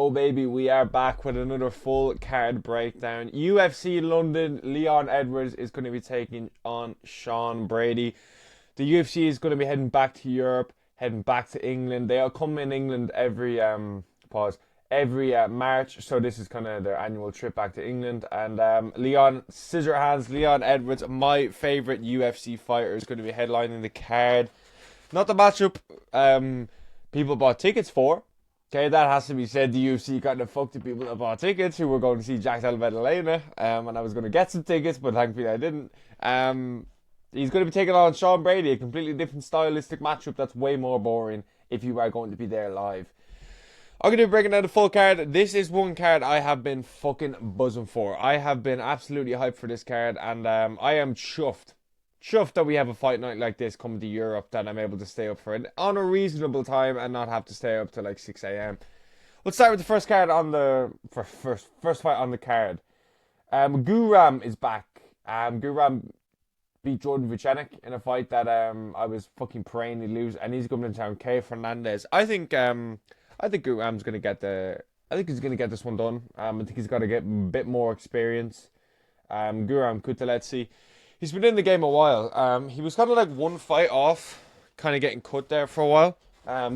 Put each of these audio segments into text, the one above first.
Oh baby, we are back with another full card breakdown. UFC London, Leon Edwards is going to be taking on Sean Brady. The UFC is going to be heading back to Europe, heading back to England. They are coming in England every March. So this is kind of their annual trip back to England. And Leon Edwards, my favorite UFC fighter, is going to be headlining the card. Not the matchup people bought tickets for. Okay, that has to be said. The UFC kind of fucked the people that bought tickets who were going to see Jack Della Maddalena, and I was going to get some tickets, but thankfully I didn't. He's going to be taking on Sean Brady, a completely different stylistic matchup that's way more boring if you are going to be there live. I'm going to be breaking down the full card. This is one card I have been fucking buzzing for. I have been absolutely hyped for this card, and I am chuffed that we have a fight night like this coming to Europe, that I'm able to stay up for it on a reasonable time and not have to stay up till like 6 a.m. Let's start with the first card on the first fight on the card. Guram is back. Guram beat Jordan Vucenic in a fight that I was fucking praying he'd lose, and he's coming to town. K Fernandez. I think Guram's gonna get he's gonna get this one done. I think he's got to get a bit more experience. Guram Kutateletsi. He's been in the game a while. He was kind of like one fight off, kind of getting cut there for a while.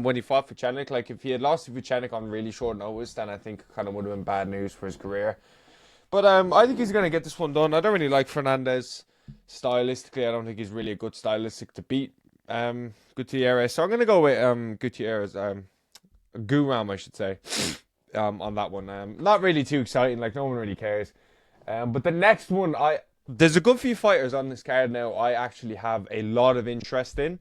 When he fought Vucenic, like if he had lost to Vucenic on really short notice, then I think kind of would have been bad news for his career. But I think he's gonna get this one done. I don't really like Fernandez stylistically. I don't think he's really a good stylistic to beat Gutierrez. So I'm gonna go with Gutierrez, Guram, I should say, on that one. Not really too exciting. Like no one really cares. But the next one, there's a good few fighters on this card now I actually have a lot of interest in.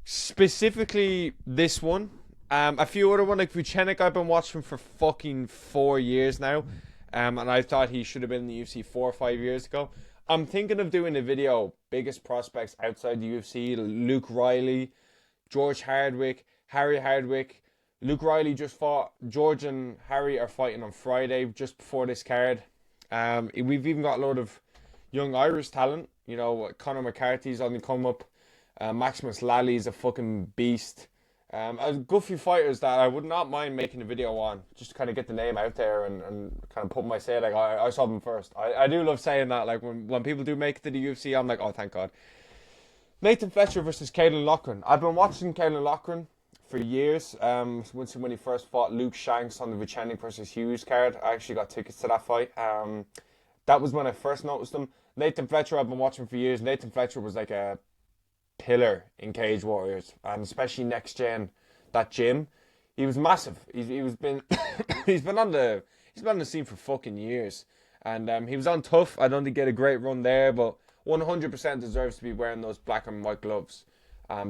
Specifically this one. A few other ones like Vucenic, I've been watching for fucking 4 years now. And I thought he should have been in the UFC 4 or 5 years ago. I'm thinking of doing a video, biggest prospects outside the UFC. Luke Riley, George Hardwick, Harry Hardwick. Luke Riley just fought. George and Harry are fighting on Friday, just before this card. We've even got a lot of young Irish talent, you know, Conor McCarthy's on the come up. Maximus Lally's a fucking beast. A good few fighters that I would not mind making a video on, just to kind of get the name out there and kind of put my say, like, I saw them first. I do love saying that, like, when people do make it to the UFC, I'm like, oh, thank God. Nathan Fletcher versus Caelan Loughran. I've been watching Caelan Loughran for years. When he first fought Luke Shanks on the Vucenic versus Hughes card, I actually got tickets to that fight. That was when I first noticed him. Nathan Fletcher, I've been watching for years. Nathan Fletcher was like a pillar in Cage Warriors, and especially Next Gen, that gym. He was massive. He's been he's been on the scene for fucking years, and he was on Tough. I don't think he had a great run there, but 100% deserves to be wearing those black and white gloves.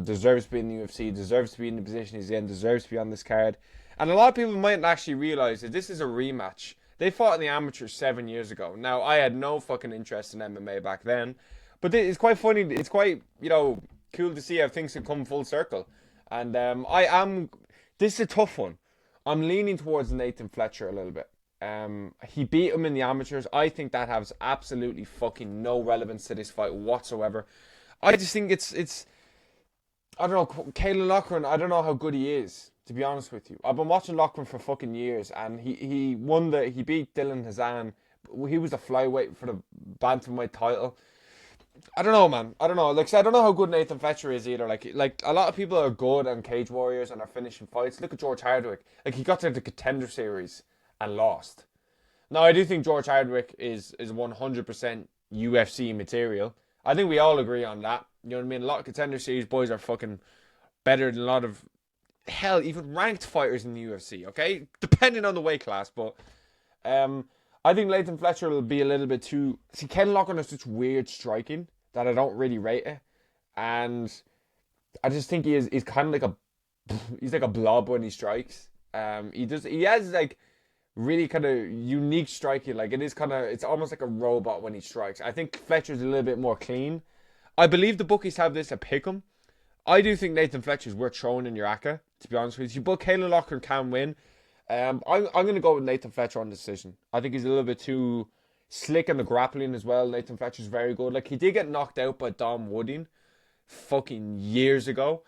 Deserves to be in the UFC. Deserves to be in the position he's in. Deserves to be on this card. And a lot of people mightn't actually realize that this is a rematch. They fought in the amateurs 7 years ago. Now, I had no fucking interest in MMA back then. But it's quite funny. It's quite, cool to see how things can come full circle. And this is a tough one. I'm leaning towards Nathan Fletcher a little bit. He beat him in the amateurs. I think that has absolutely fucking no relevance to this fight whatsoever. I just think it's I don't know, Caelan Loughran, I don't know how good he is, to be honest with you. I've been watching Loughran for fucking years, and he beat Dylan Hazan. He was the flyweight for the bantamweight title. I don't know, man. I don't know. Like, I don't know how good Nathan Fletcher is either. Like a lot of people are good on Cage Warriors and are finishing fights. Look at George Hardwick. Like, he got to the Contender Series and lost. Now, I do think George Hardwick is 100% UFC material. I think we all agree on that. You know what I mean? A lot of Contender Series boys are fucking better than a lot of, hell, even ranked fighters in the UFC, okay? Depending on the weight class, but I think Nathan Fletcher will be a little bit too... See, Caelan Loughran has such weird striking that I don't really rate it. And I just think he's kind of like he's like a blob when he strikes. He has like really kind of unique striking. Like, it's almost like a robot when he strikes. I think Fletcher's a little bit more clean. I believe the bookies have this at pick'em. I do think Nathan Fletcher's worth throwing in your ACA, to be honest with you. But Caelan Loughran can win. I'm going to go with Nathan Fletcher on decision. I think he's a little bit too slick in the grappling as well. Nathan Fletcher's very good. Like, he did get knocked out by Dom Wooding fucking years ago.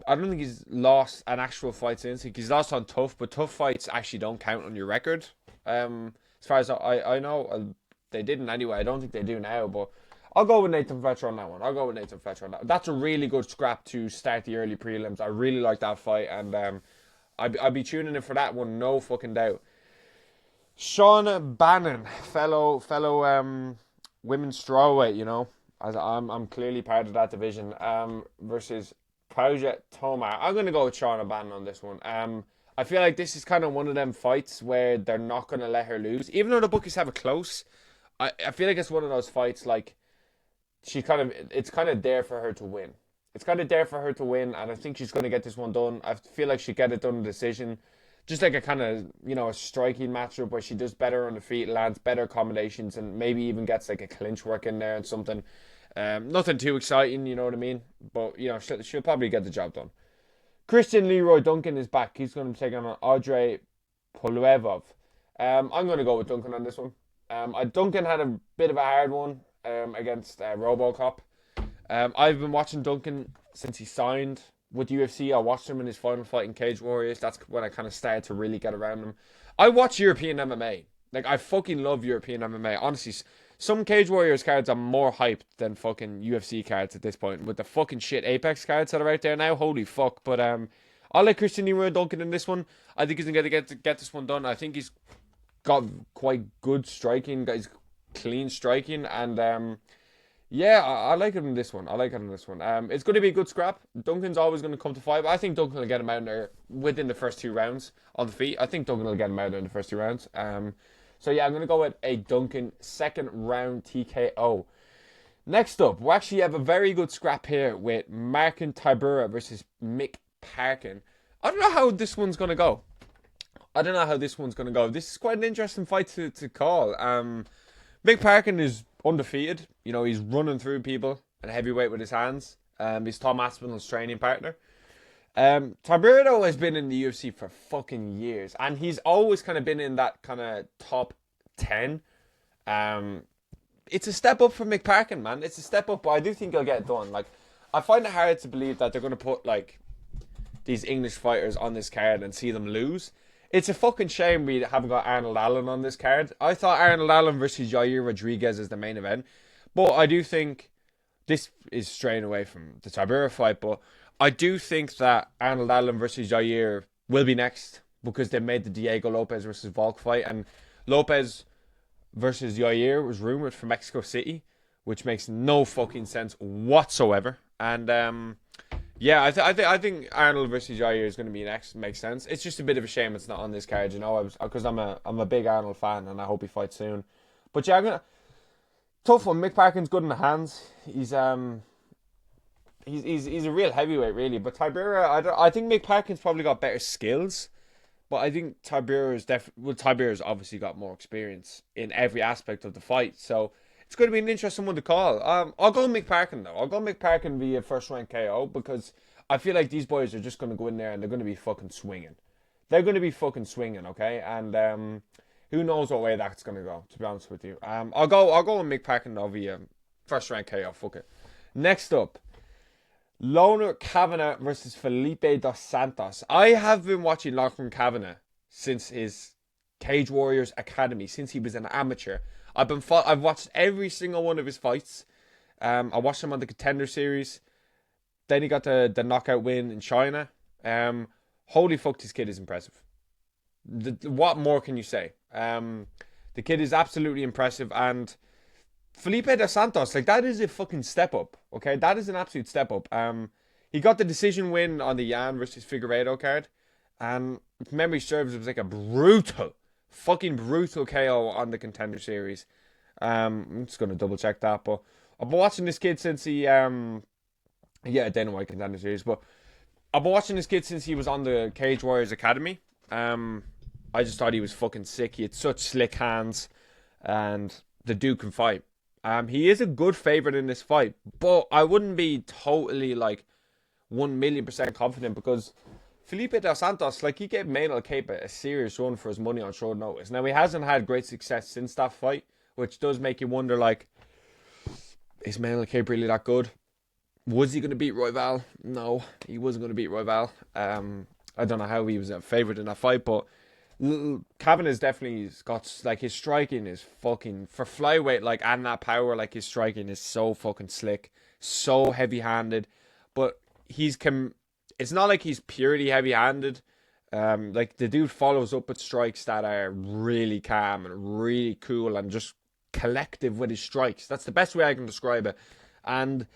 I don't think he's lost an actual fight since. He's lost on tough, but tough fights actually don't count on your record. As far as I know, they didn't anyway. I don't think they do now, but I'll go with Nathan Fletcher on that one. I'll go with Nathan Fletcher on that. That's a really good scrap to start the early prelims. I really like that fight, and I'd be tuning in for that one, no fucking doubt. Sean Bannon, fellow women's strawweight, you know, as I'm clearly part of that division. Versus Pauja Tomar. I'm gonna go with Sean Bannon on this one. I feel like this is kind of one of them fights where they're not gonna let her lose, even though the bookies have it close. I feel like it's one of those fights like it's kind of there for her to win. It's kind of there for her to win, and I think she's going to get this one done. I feel like she'll get it done in decision. Just like a kind of, a striking matchup where she does better on the feet, lands better combinations, and maybe even gets like a clinch work in there and something. Nothing too exciting, you know what I mean? But, she'll probably get the job done. Christian Leroy Duncan is back. He's going to be taking on Audrey Poluevov. I'm going to go with Duncan on this one. Duncan had a bit of a hard one against Robocop. I've been watching Duncan since he signed with UFC. I watched him in his final fight in Cage Warriors. That's when I kind of started to really get around him. I watch European MMA. Like, I fucking love European MMA. Honestly, some Cage Warriors cards are more hyped than fucking UFC cards at this point. With the fucking shit Apex cards that are out there now, holy fuck. But I like Christian Leroy Duncan in this one. I think he's going to get this one done. I think he's got quite good striking. He's clean striking. And yeah, I like him in this one. It's going to be a good scrap. Duncan's always going to come to fight. But I think Duncan will get him out there within the first 2 rounds on the feet. I think Duncan will get him out there in the first 2 rounds. So yeah, I'm going to go with a Duncan second round TKO. Next up, we actually have a very good scrap here with Markin Tybura versus Mick Parkin. I don't know how this one's going to go. This is quite an interesting fight to call. Mick Parkin is undefeated. He's running through people at heavyweight with his hands. He's Tom Aspinall's training partner. Tybura has been in the UFC for fucking years, and he's always kind of been in that kind of top 10. It's a step up for Mick Parkin, man. It's a step up, but I do think he'll get it done. Like, I find it hard to believe that they're going to put like these English fighters on this card and see them lose. It's a fucking shame we haven't got Arnold Allen on this card. I thought Arnold Allen versus Yair Rodriguez is the main event, but I do think this is straying away from the Tybura fight, but I do think that Arnold Allen versus Yair will be next because they made the Diego Lopez versus Volk fight, and Lopez versus Yair was rumored from Mexico City, which makes no fucking sense whatsoever. And yeah, I think Arnold versus Yair is going to be next. Makes sense. It's just a bit of a shame it's not on this card, because I'm a big Arnold fan and I hope he fights soon. But yeah, tough one. Mick Parkin's good in the hands. He's a real heavyweight, really. But Tybura, I think Mick Parkin's probably got better skills. But I think Tybura's obviously got more experience in every aspect of the fight. So it's going to be an interesting one to call. I'll go Mick Parkin, though. I'll go Mick Parkin via first round KO because I feel like these boys are just going to go in there and they're going to be fucking swinging. Okay? And who knows what way that's going to go, to be honest with you. I'll go with Mick Parkin, though, via first round KO. Fuck it. Next up, Loner Kavanagh versus Felipe dos Santos. I have been watching Lachlan Kavanagh since his Cage Warriors Academy, since he was an amateur. I've watched every single one of his fights. I watched him on the Contender Series. Then he got the knockout win in China. Holy fuck, this kid is impressive. What more can you say? The kid is absolutely impressive, and Felipe dos Santos, like, that is a fucking step up, okay? That is an absolute step up. He got the decision win on the Yan versus Figueiredo card, and if memory serves, it was like a fucking brutal KO on the Contender Series. I'm just going to double check that, but I've been watching this kid since he, Dana White Contender Series, but I've been watching this kid since he was on the Cage Warriors Academy. I just thought he was fucking sick. He had such slick hands, and the dude can fight. He is a good favorite in this fight, but I wouldn't be totally 1,000,000% confident because Felipe dos Santos, he gave Manuel Cape a serious run for his money on short notice. Now, he hasn't had great success since that fight, which does make you wonder, is Manuel Cape really that good? Was he going to beat Royval? No, he wasn't going to beat Royval. I don't know how he was a favorite in that fight, but Cavan is definitely got like his striking is fucking for flyweight, like, and that power, like his striking is so fucking slick, so heavy handed, but he's it's not like he's purely heavy handed. Like the dude follows up with strikes that are really calm and really cool and just collective with his strikes. That's the best way I can describe it. And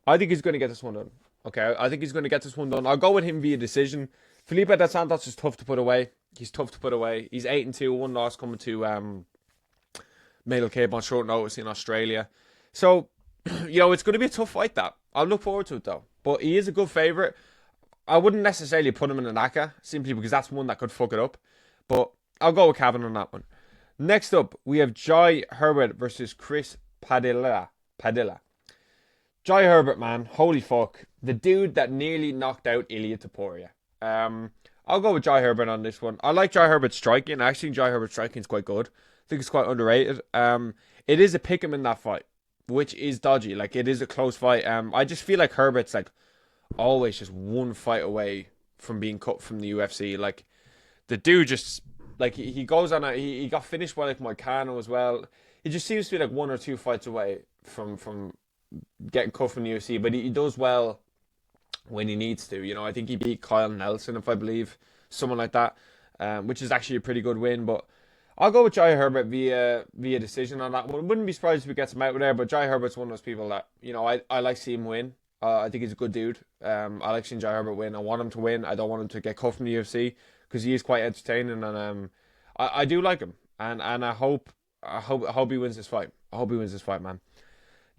I think he's going to get this one done. Okay, I think he's going to get this one done. I'll go with him via decision. Felipe dos Santos is tough to put away. He's tough to put away. He's 8-2, one loss coming to Middle Cape on short notice in Australia. So, it's going to be a tough fight. That I'll look forward to it though. But he is a good favorite. I wouldn't necessarily put him in an ACA simply because that's one that could fuck it up. But I'll go with Cavan on that one. Next up, we have Jai Herbert versus Chris Padilla. Jai Herbert, man, holy fuck. The dude that nearly knocked out Ilia Topuria. I'll go with Jai Herbert on this one. I like Jai Herbert's striking. I actually think Jai Herbert's striking is quite good. I think it's quite underrated. It is a pick him in that fight, which is dodgy. Like, it is a close fight. I just feel like Herbert's, like, always just one fight away from being cut from the UFC. Like, the dude just, like, he goes on he got finished by, like, Moicano as well. He just seems to be, like, one or two fights away from getting cut from the UFC, but he does well when he needs to. I think he beat Kyle Nelson, if I believe, someone like that, which is actually a pretty good win. But I'll go with Jai Herbert via decision on that one. Wouldn't be surprised if we get some out there, but Jai Herbert's one of those people that, I like seeing him win. I think he's a good dude. I like seeing Jai Herbert win. I want him to win. I don't want him to get cut from the UFC because he is quite entertaining, and I do like him, and I hope he wins this fight. I hope he wins this fight, man.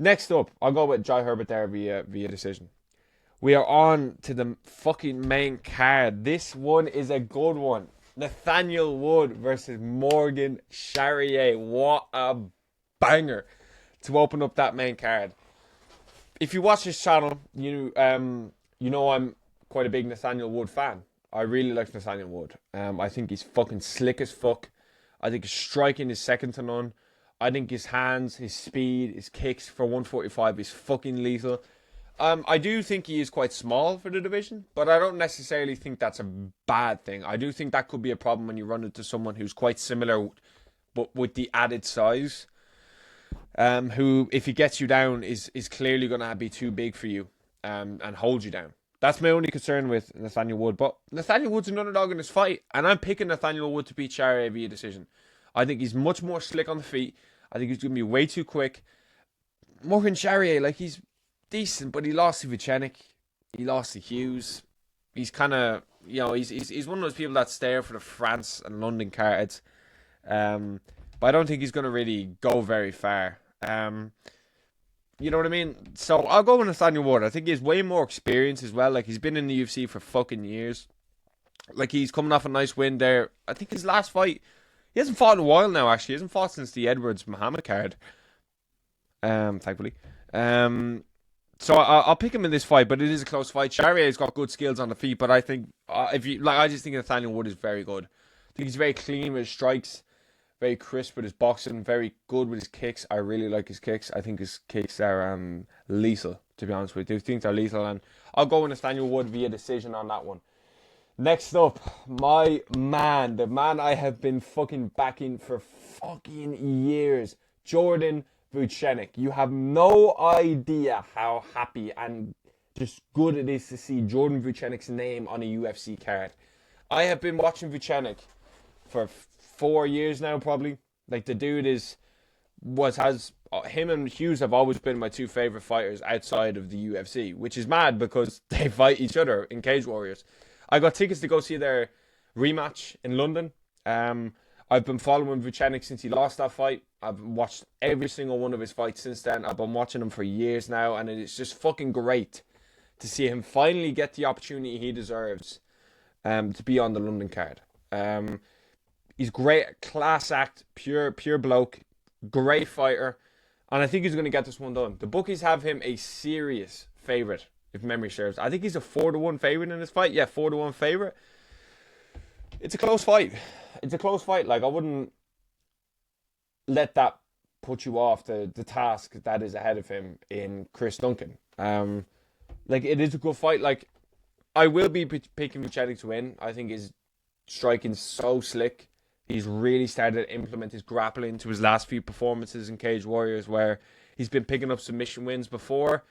Next up, I'll go with Jai Herbert there via decision. We are on to the fucking main card. This one is a good one. Nathaniel Wood versus Morgan Charrier. What a banger to open up that main card. If you watch this channel, you know I'm quite a big Nathaniel Wood fan. I really like Nathaniel Wood. I think he's fucking slick as fuck. I think his striking is second to none. I think his hands, his speed, his kicks for 145 is fucking lethal. I do think he is quite small for the division, but I don't necessarily think that's a bad thing. I do think that could be a problem when you run into someone who's quite similar, but with the added size. Who, if he gets you down, is clearly going to be too big for you and hold you down. That's my only concern with Nathaniel Wood. But Nathaniel Wood's an underdog in this fight, and I'm picking Nathaniel Wood to beat Charrier via decision. I think he's much more slick on the feet. I think he's going to be way too quick. Morgan Charrier, like, he's decent, but he lost to Vucenic. He lost to Hughes. He's kind of, he's one of those people that's there for the France and London cards. But I don't think he's going to really go very far. You know what I mean? So I'll go with Nathaniel Wood. I think he has way more experience as well. Like, he's been in the UFC for fucking years. Like, he's coming off a nice win there. I think his last fight, he hasn't fought in a while now, actually. He hasn't fought since the Edwards Muhammad card. Thankfully. So I'll pick him in this fight, but it is a close fight. Charrier's got good skills on the feet, but I think I just think Nathaniel Wood is very good. I think he's very clean with his strikes, very crisp with his boxing, very good with his kicks. I really like his kicks. I think his kicks are lethal, to be honest with you. I think they're lethal, and I'll go with Nathaniel Wood via decision on that one. Next up, my man, the man I have been fucking backing for fucking years, Jordan Vucenic. You have no idea how happy and just good it is to see Jordan Vucenic's name on a UFC card. I have been watching Vucenic for 4 years now, probably. Like, the dude him and Hughes have always been my two favorite fighters outside of the UFC, which is mad because they fight each other in Cage Warriors. I got tickets to go see their rematch in London. I've been following Vucenic since he lost that fight. I've watched every single one of his fights since then. I've been watching him for years now, and it's just fucking great to see him finally get the opportunity he deserves to be on the London card. He's great, class act, pure bloke, great fighter, and I think he's going to get this one done. The bookies have him a serious favourite, if memory serves. I think he's a 4-1 favourite in this fight. Yeah, 4-1 favourite. It's a close fight. Like, I wouldn't let that put you off the task that is ahead of him in Chris Duncan. Like, it is a good fight. Like, I will be picking Vucenic to win. I think his striking's so slick. He's really started to implement his grappling to his last few performances in Cage Warriors, where he's been picking up submission wins before.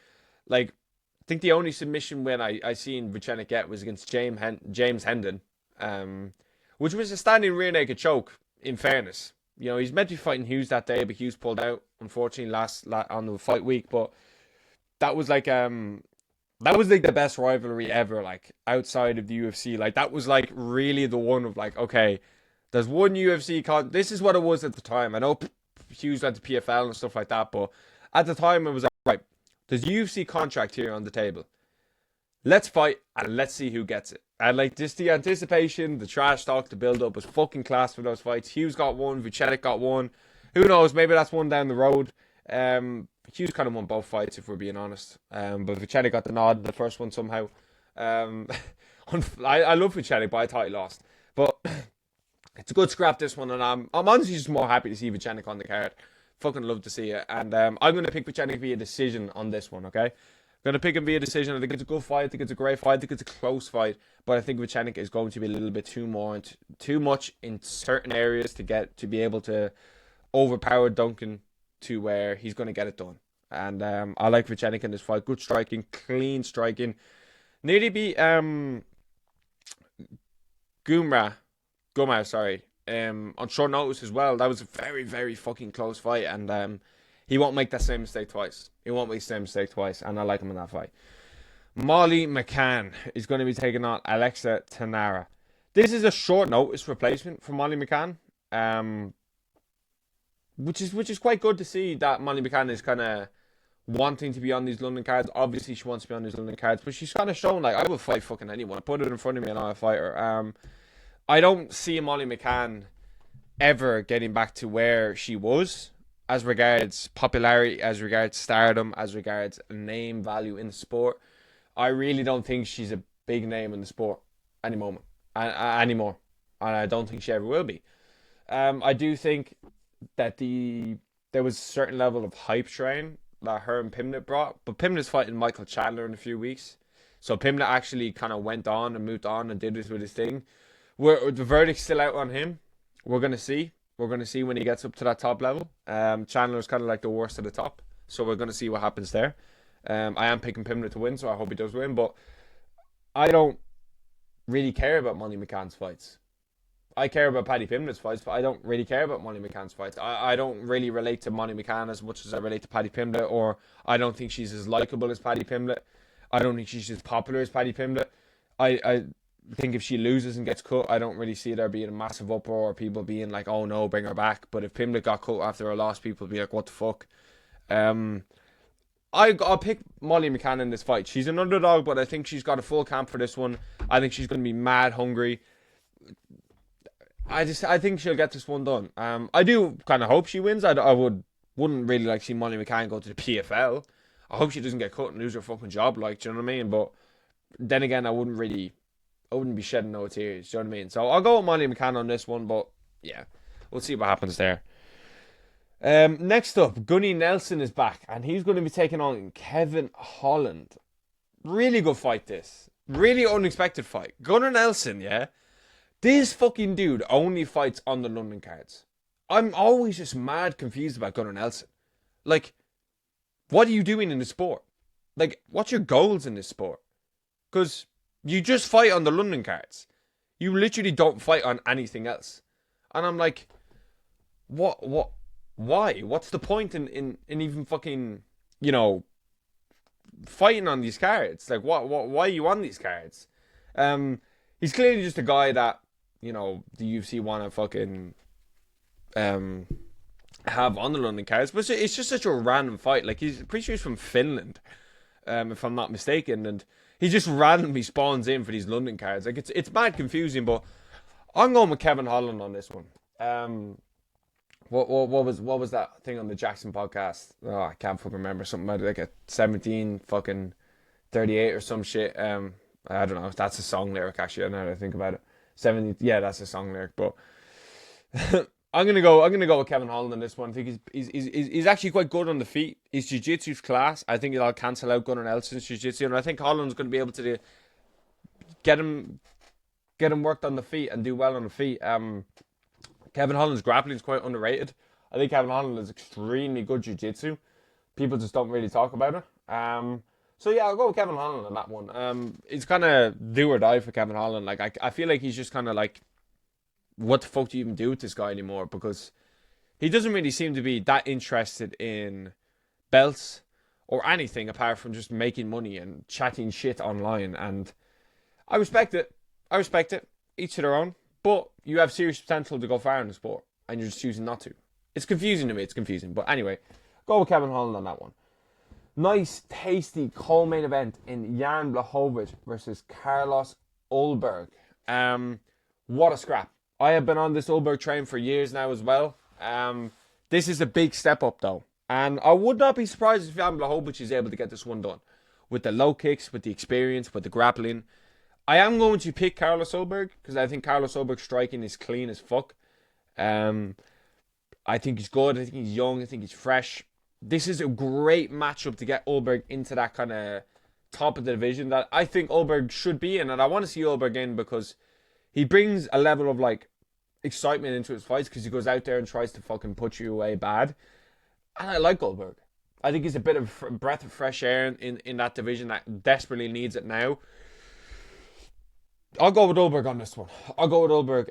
Like, I think the only submission win I seen Vucenic get was against James Hendon, which was a standing rear naked choke, in fairness. You know, he's meant to be fighting Hughes that day, but Hughes pulled out, unfortunately, last on the fight week. But that was like the best rivalry ever, like outside of the UFC. Like, that was like really the one of like, okay, there's one UFC this is what it was at the time. I know Hughes went to PFL and stuff like that, but at the time it was like, right, there's a UFC contract here on the table. Let's fight and let's see who gets it. And like, just the anticipation, the trash talk, the build up was fucking class for those fights. Hughes got one, Vucenic got one. Who knows? Maybe that's one down the road. Hughes kind of won both fights, if we're being honest. But Vucenic got the nod in the first one somehow. I love Vucenic, but I thought he lost. But it's a good scrap, this one, and I'm honestly just more happy to see Vucenic on the card. Fucking love to see it. And I'm going to pick Vucenic via decision on this one, okay? I'm going to pick him via decision. I think it's a good fight. I think it's a great fight. I think it's a close fight. But I think Vucenic is going to be a little bit too much in certain areas to be able to overpower Duncan to where he's going to get it done. And I like Vucenic in this fight. Good striking, clean striking. Nearly beat Gumar, sorry, on short notice as well. That was a very, very fucking close fight, and he won't make that same mistake twice. He won't make the same mistake twice, and I like him in that fight. Molly McCann is going to be taking on Alexa Tanara. This is a short notice replacement for Molly McCann, which is quite good to see that Molly McCann is kind of wanting to be on these London cards. Obviously, she wants to be on these London cards, but she's kind of shown, like, I will fight fucking anyone. Put it in front of me and I'll fight her. I don't see Molly McCann ever getting back to where she was as regards popularity, as regards stardom, as regards name value in the sport. I really don't think she's a big name in the sport anymore. And I don't think she ever will be. I do think that there was a certain level of hype train that her and Pimlet brought, but Pimlet's fighting Michael Chandler in a few weeks, so Pimlet actually kind of went on and moved on and did this with his thing. The verdict's still out on him. We're gonna see. We're gonna see when he gets up to that top level. Chandler's kind of like the worst at the top, so we're gonna see what happens there. I am picking Pimlet to win, so I hope he does win, but I don't really care about Molly McCann's fights. I care about Paddy Pimlet's fights, but I don't really care about Molly McCann's fights. I don't really relate to Molly McCann as much as I relate to Paddy Pimlet, or I don't think she's as likable as Paddy Pimlet. I don't think she's as popular as Paddy Pimlet. I think if she loses and gets cut, I don't really see there being a massive uproar or people being like, oh no, bring her back. But if Pimlet got cut after a loss, people would be like, what the fuck? I'll pick Molly McCann in this fight. She's an underdog, but I think she's got a full camp for this one. I think she's going to be mad hungry. I think she'll get this one done. I do kind of hope she wins. I wouldn't really like see Molly McCann go to the PFL. I hope she doesn't get cut and lose her fucking job, like, do you know what I mean? But then again, I wouldn't be shedding no tears, do you know what I mean? So I'll go with Molly McCann on this one, but yeah, we'll see what happens there. Next up, Gunny Nelson is back, and he's going to be taking on Kevin Holland. Really good fight, this. Really unexpected fight. Gunnar Nelson, yeah? This fucking dude only fights on the London cards. I'm always just mad confused about Gunnar Nelson. Like, what are you doing in the sport? Like, what's your goals in this sport? Because you just fight on the London cards. You literally don't fight on anything else. And I'm like, why? What's the point in even fucking, fighting on these cards? Like, why are you on these cards? He's clearly just a guy that, the UFC want to fucking have on the London cards. But it's just such a random fight. Like, he's pretty sure he's from Finland, if I'm not mistaken. And he just randomly spawns in for these London cards. Like, it's mad confusing, but I'm going with Kevin Holland on this one. What was that thing on the Jackson podcast? Oh, I can't fucking remember. Something about like a 17 fucking 38 or some shit. I don't know. That's a song lyric, actually. Now that I think about it. 70, yeah, that's a song lyric. But I'm gonna go with Kevin Holland on this one. I think he's actually quite good on the feet. His jiu-jitsu's class. I think it'll cancel out Gunnar Nelson's jiu-jitsu, and I think Holland's gonna be able to get him get him worked on the feet and do well on the feet. Kevin Holland's grappling is quite underrated. I think Kevin Holland is extremely good jiu-jitsu. People just don't really talk about it. So yeah, I'll go with Kevin Holland on that one. It's kind of do or die for Kevin Holland. Like I feel like he's just kind of like, what the fuck do you even do with this guy anymore? Because he doesn't really seem to be that interested in belts or anything apart from just making money and chatting shit online. And I respect it. I respect it. Each to their own. But you have serious potential to go far in the sport, and you're just choosing not to. It's confusing to me. It's confusing. But anyway, go with Kevin Holland on that one. Nice, tasty co-main event in Jan Blachowicz versus Carlos Ulberg. What a scrap. I have been on this Ulberg train for years now as well. This is a big step up though. And I would not be surprised if Jan Blachowicz is able to get this one done. With the low kicks, with the experience, with the grappling. I am going to pick Carlos Ulberg because I think Carlos Ulberg's striking is clean as fuck. I think he's good. I think he's young. I think he's fresh. This is a great matchup to get Ulberg into that kind of top of the division that I think Ulberg should be in. And I want to see Ulberg in because he brings a level of like excitement into his fights because he goes out there and tries to fucking put you away bad. And I like Ulberg. I think he's a bit of a breath of fresh air in that division that desperately needs it now. I'll go with Ulberg on this one. I'll go with Ulberg.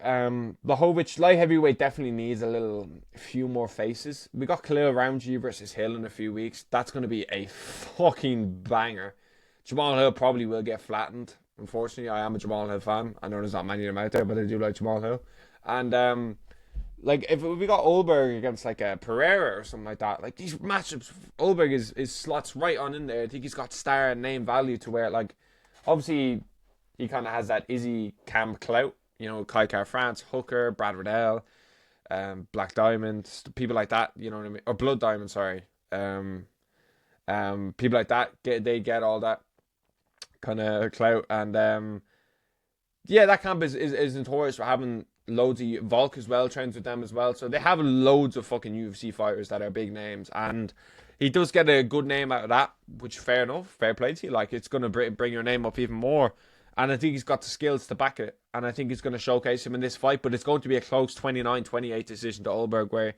Blachowicz, light heavyweight, definitely needs a few more faces. We got Khalil Roundtree versus Hill in a few weeks. That's going to be a fucking banger. Jamal Hill probably will get flattened. Unfortunately, I am a Jamal Hill fan. I know there's not many of them out there, but I do like Jamal Hill. And like if we got Ulberg against like a Pereira or something like that, like these matchups, Ulberg is slots right on in there. I think he's got star and name value to where like obviously. He kind of has that Izzy Camp clout, you know, Kai Car France, Hooker, Brad Riddell, Black Diamond, people like that, you know what I mean? Or Blood Diamond, sorry. People like that, they get all that kind of clout. And yeah, that camp is notorious for having loads of Volk as well, trains with them as well. So they have loads of fucking UFC fighters that are big names. And he does get a good name out of that, which fair enough, fair play to you. Like, it's going to bring your name up even more. And I think he's got the skills to back it. And I think he's going to showcase him in this fight. But it's going to be a close 29-28 decision to Ulberg where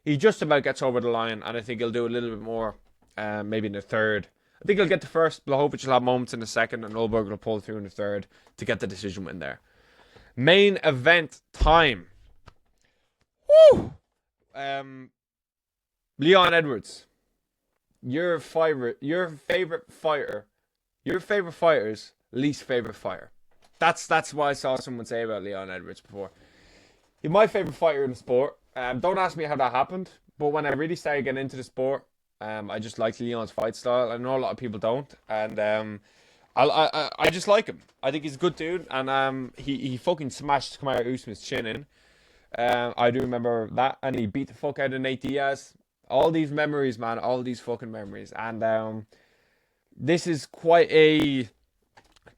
he just about gets over the line. And I think he'll do a little bit more maybe in the third. I think he'll get the first. Blachowicz will have moments in the second. And Ulberg will pull through in the third to get the decision win there. Main event time. Woo! Leon Edwards. Your favorite fighter. Your favorite fighter's least favorite fighter. That's what I saw someone say about Leon Edwards before. He's my favorite fighter in the sport. Don't ask me how that happened, but when I really started getting into the sport, I just liked Leon's fight style. I know a lot of people don't, and I just like him. I think he's a good dude, and he fucking smashed Kamaru Usman's chin in. I do remember that, and he beat the fuck out of Nate Diaz. All these memories, man. All these fucking memories, and this is quite a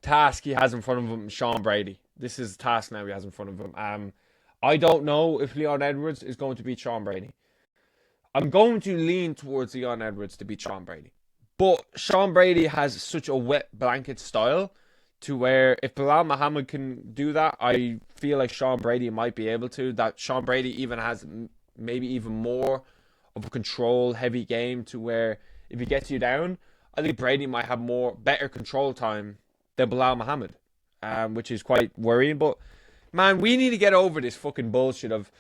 task he has in front of him, Sean Brady. This is a task now he has in front of him. I don't know if Leon Edwards is going to beat Sean Brady. I'm going to lean towards Leon Edwards to beat Sean Brady. But Sean Brady has such a wet blanket style to where if Bilal Muhammad can do that, I feel like Sean Brady might be able to. That Sean Brady even has maybe even more of a control heavy game to where if he gets you down, I think Brady might have better control time than Bilal Muhammad, which is quite worrying. But man, we need to get over this fucking bullshit of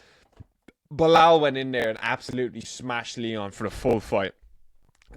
Bilal went in there and absolutely smashed Leon for the full fight.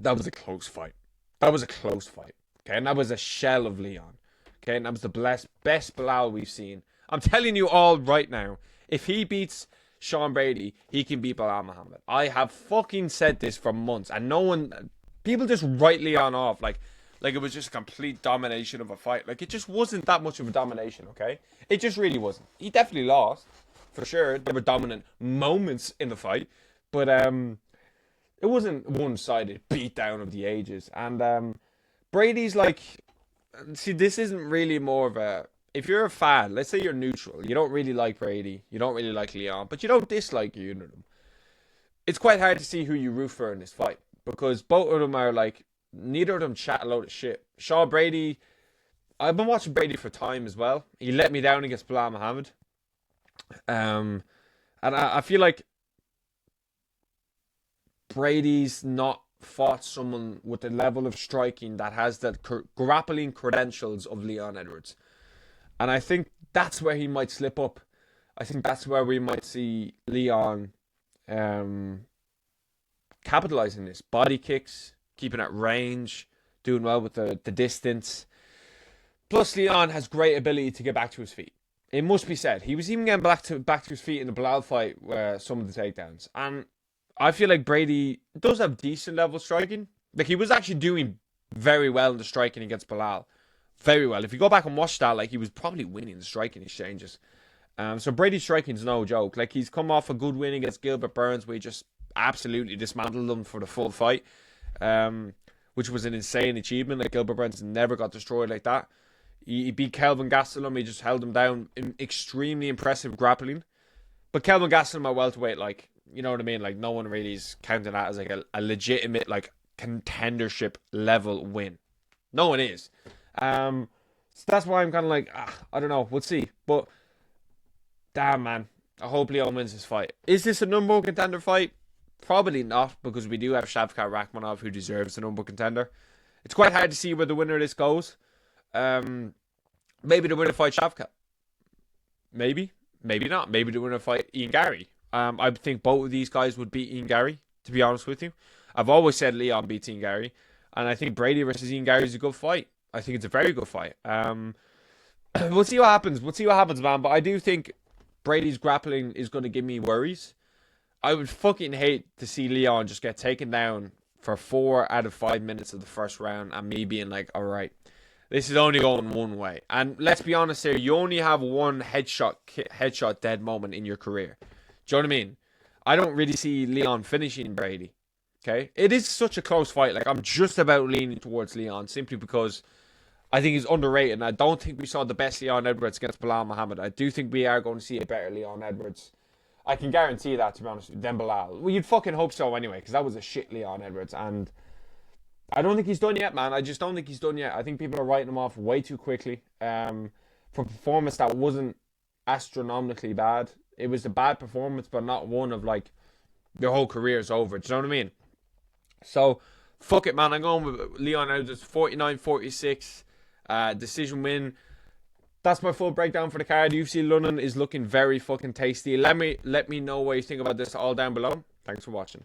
That was a close fight. That was a close fight. Okay, and that was a shell of Leon. Okay, and that was the best Bilal we've seen. I'm telling you all right now, if he beats Sean Brady, he can beat Bilal Muhammad. I have fucking said this for months, and people just write Leon off like it was just a complete domination of a fight. Like, it just wasn't that much of a domination, okay? It just really wasn't. He definitely lost, for sure. There were dominant moments in the fight, but it wasn't one-sided beatdown of the ages. And Brady's like, see, this isn't really more of a if you're a fan, let's say you're neutral, you don't really like Brady, you don't really like Leon, but you don't dislike either of them. It's quite hard to see who you root for in this fight because both of them are like, neither of them chat a load of shit. Sean Brady, I've been watching Brady for time as well. He let me down against Bilal Muhammad. And I feel like Brady's not fought someone with the level of striking that has the grappling credentials of Leon Edwards. And I think that's where he might slip up. I think that's where we might see Leon capitalizing this. Body kicks, keeping at range, doing well with the distance. Plus, Leon has great ability to get back to his feet. It must be said. He was even getting back to his feet in the Bilal fight where some of the takedowns. And I feel like Brady does have decent level striking. Like, he was actually doing very well in the striking against Bilal. Very well. If you go back and watch that, like, he was probably winning the striking exchanges. So Brady's striking is no joke. Like, he's come off a good win against Gilbert Burns where he just absolutely dismantled him for the full fight, which was an insane achievement. Like, Gilbert Burns never got destroyed like that. He beat Kelvin Gastelum. He just held him down. Extremely impressive grappling. But Kelvin Gastelum at welterweight, like, you know what I mean? Like, no one really is counting that as like a legitimate, like, contendership level win. No one is. So that's why I'm kind of like, I don't know. We'll see. But damn, man, I hope Leon wins this fight. Is this a number one contender fight? Probably not, because we do have Shavkat Rakhmonov, who deserves the number one contender. It's quite hard to see where the winner of this goes. Maybe the winner fight Shavkat. Maybe not. Maybe the winner fight Ian Gary. I think both of these guys would beat Ian Gary, to be honest with you. I've always said Leon beats Ian Gary, and I think Brady versus Ian Gary is a good fight. I think it's a very good fight. We'll see what happens. Man. But I do think Brady's grappling is going to give me worries. I would fucking hate to see Leon just get taken down for 4 out of 5 minutes of the first round and me being like, all right, this is only going one way. And let's be honest here, you only have one headshot dead moment in your career. Do you know what I mean? I don't really see Leon finishing Brady. Okay? It is such a close fight. Like, I'm just about leaning towards Leon simply because I think he's underrated. And I don't think we saw the best Leon Edwards against Bilal Muhammad. I do think we are going to see a better Leon Edwards. I can guarantee that, to be honest with you, than Bilal. Well, you'd fucking hope so anyway, because that was a shit Leon Edwards. And I don't think he's done yet, man. I just don't think he's done yet. I think people are writing him off way too quickly for a performance that wasn't astronomically bad. It was a bad performance, but not one of, like, their whole career is over. Do you know what I mean? So, fuck it, man. I'm going with Leon Edwards, 49-46. Decision win. That's my full breakdown for the card. UFC London is looking very fucking tasty. Let me know what you think about this all down below. Thanks for watching.